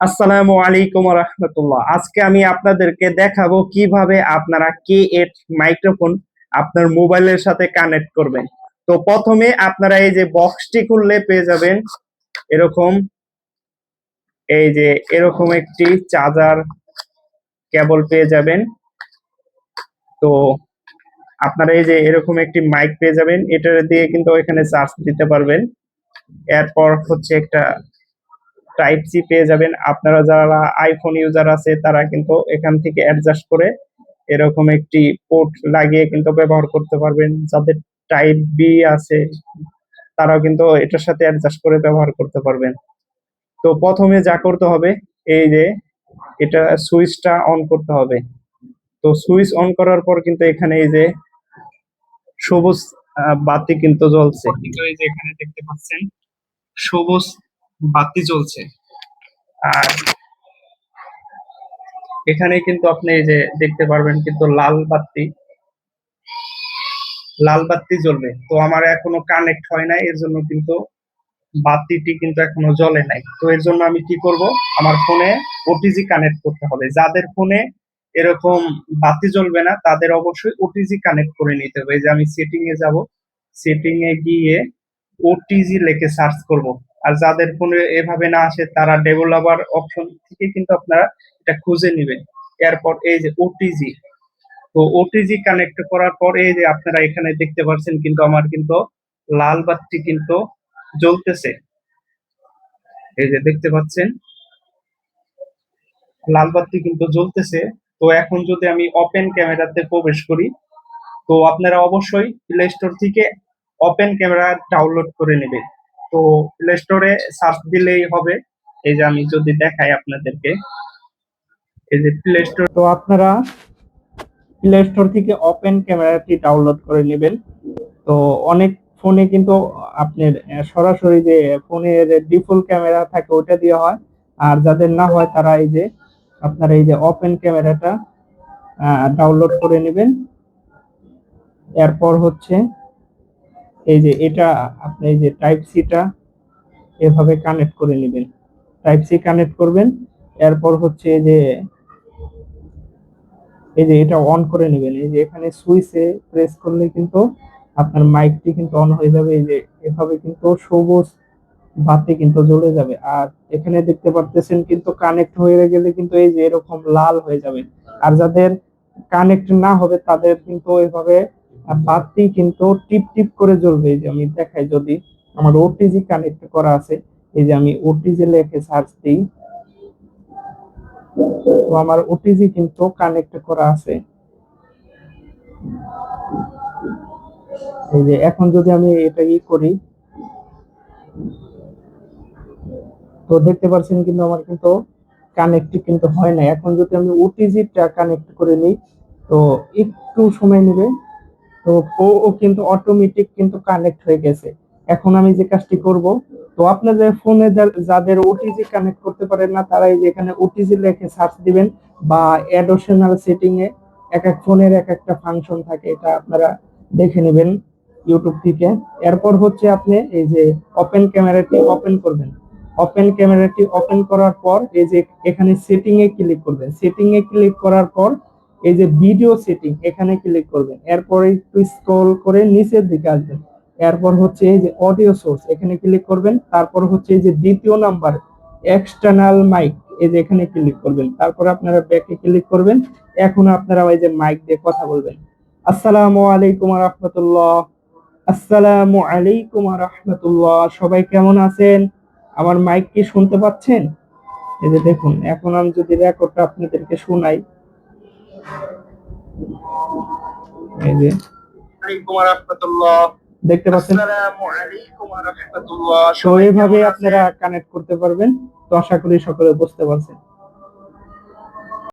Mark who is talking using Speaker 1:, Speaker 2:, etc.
Speaker 1: আসসালামু আলাইকুম রাহমাতুল্লাহ। আজকে আমি আপনাদেরকে দেখাবো কিভাবে আপনারা K8 মাইক্রোফোন আপনার মোবাইলের সাথে কানেক্ট করবেন। তো প্রথমে আপনারা এই যে বক্সটি খুললে পেয়ে যাবেন এরকম এই যে এরকম একটি চার্জার কেবল পেয়ে যাবেন। তো আপনারা এই যে এরকম একটি মাইক পেয়ে যাবেন, এটা দিয়ে কিন্তু এখানে চার্জ দিতে পারবেন। এরপর হচ্ছে একটা টাইপ সি পেয়ে যাবেন। আপনারা যারা আইফোন ইউজার আছে তারা কিন্তু এখান থেকে অ্যাডজাস্ট করে এরকম একটি পোর্ট লাগিয়ে কিন্তু ব্যবহার করতে পারবেন। যাদের টাইপ বি আছে তারাও কিন্তু এটার সাথে অ্যাডজাস্ট করে ব্যবহার করতে পারবেন। তো প্রথমে যা করতে হবে, এই যে এটা সুইচটা অন করতে হবে। তো সুইচ অন করার পর কিন্তু এখানে এই যে সবুজ বাতি কিন্তু জ্বলছে, কিন্তু এই যে এখানে দেখতে পাচ্ছেন সবুজ বাতি জ্বলছে। আর এখানে কিন্তু আপনি এই যে দেখতে পারবেন কিন্তু লাল বাতি জ্বলবে। তো আমার এখনো কানেক্ট হয় নাই, এর জন্য কিন্তু বাতিটি কিন্তু এখনো জ্বলে নাই। তো এর জন্য আমি কি করব, আমার ফোনে ওটিজি কানেক্ট করতে হবে। যাদের ফোনে এরকম বাতি জ্বলবে না তাদের অবশ্যই ওটিজি কানেক্ট করে নিতে হবে। এই যে আমি সেটিং এ যাব, সেটিং এ গিয়ে ওটিজি লিখে সার্চ করব। আর যাদের ফোনে এভাবে না আসে তারা ডেভেলপার অপশন থেকে কিন্তু আপনারা এটা খুঁজে নেবেন। এরপর এই যে ওটিজি, তো ওটিজি কানেক্ট করার পর এই যে আপনারা এখানে দেখতে পাচ্ছেন কিন্তু আমার কিন্তু লাল বাতি কিন্তু জ্বলতেছে। এই যে দেখতে পাচ্ছেন লাল বাতি কিন্তু জ্বলতেছে। তো এখন যদি আমি ওপেন ক্যামেরাতে প্রবেশ করি, তো আপনারা অবশ্যই প্লে স্টোর থেকে ওপেন ক্যামেরা ডাউনলোড করে নেবেন। তো প্লে স্টোরে সার্চ দিলেই হবে। এই যে আমি যদি দেখাই আপনাদেরকে, এই যে প্লে স্টোর, তো আপনারা প্লে স্টোর থেকে ওপেন ক্যামেরাটি ডাউনলোড করে নেবেন। তো অনেক ফোনে কিন্তু আপনার সরাসরি যে ফোনের ডিফল্ট ক্যামেরা থাকে ওটা দিয়ে হয়। আর যাদের না হয় তারা এই যে আপনারা এই যে ওপেন ক্যামেরাটা ডাউনলোড করে নেবেন। এরপর হচ্ছে এই যে এটা আপনি এই যে টাইপ সিটা এভাবে কানেক্ট করে নেবেন, টাইপ সি কানেক্ট করবেন। এরপর হচ্ছে এই যে এটা অন করে নেবেন। এই যে এখানে সুইচে প্রেস করলে কিন্তু আপনার মাইকটি কিন্তু অন হয়ে যাবে। এই যে এভাবে কিন্তু সবুজ বাতি কিন্তু জ্বলে যাবে। আর এখানে দেখতে পারতেছেন কিন্তু কানেক্ট হয়ে গেলে কিন্তু এই যে এরকম লাল হয়ে যাবে। আর যাদের কানেক্ট না হবে তাদের কিন্তু এভাবে বাতি কিন্তু টিপ টিপ করে জ্বলবে। এই যে আমি দেখাই, যদি আমার ওটিজি কানেক্ট করা আছে, এই যে আমি ওটিজি লিখে সার্চ দিই, তো আমার ওটিজি কিন্তু কানেক্ট করা আছে। এই যে এখন যদি আমি এটা করি, তো দেখতে পাচ্ছেন কিন্তু আমার কিন্তু কানেক্ট কিন্তু হয় না। এখন যদি আমি ওটিজিটা কানেক্ট করে নিই, তো একটু সময় নেবে। তো ও কিন্তু অটোমেটিক কিন্তু কানেক্ট হয়ে গেছে। এখন আমি যে কাজটি করব, তো আপনাদের ফোনে যাদের ওটিজি কানেক্ট করতে পারেন না তারা এই যে এখানে ওটিজি লিখে সার্চ দিবেন, বা অ্যাডিশনাল সেটিং এ এক এক ফোনের এক একটা ফাংশন থাকে, এটা আপনারা দেখে নেবেন ইউটিউব থেকে। এরপর হচ্ছে আপনি এই যে ওপেন ক্যামেরাটি ওপেন করবেন। ওপেন ক্যামেরাটি ওপেন করার পর এই যে এখানে সেটিং এ ক্লিক করবেন। সেটিং এ ক্লিক করার পর এই যে ভিডিও সেটিং এখানে ক্লিক করবেন। এরপর একটু স্ক্রল করে নিচের দিকে আসবেন। এরপর হচ্ছে এই যে অডিও সোর্স এখানে ক্লিক করবেন। তারপর হচ্ছে এই যে দ্বিতীয় নাম্বার এক্সটার্নাল মাইক, এই যে এখানে ক্লিক করবেন। তারপর আপনারা ব্যাকে ক্লিক করবেন। এখন আপনারা এই যে মাইক দিয়ে কথা বলবেন। আসসালামু আলাইকুম রাহমাতুল্লাহ, আসসালামু আলাইকুম রাহমাতুল্লাহ। সবাই কেমন আছেন? আমার মাইক কি শুনতে পাচ্ছেন? এই যে দেখুন, এখন আমি যদি রেকর্ডটা আপনাদেরকে শোনাই, এই যে দেখতে পাচ্ছেন। তো এইভাবে আপনারা কানেক্ট করতে পারবেন। তো আশা করি সকলে বুঝতে পারছেন।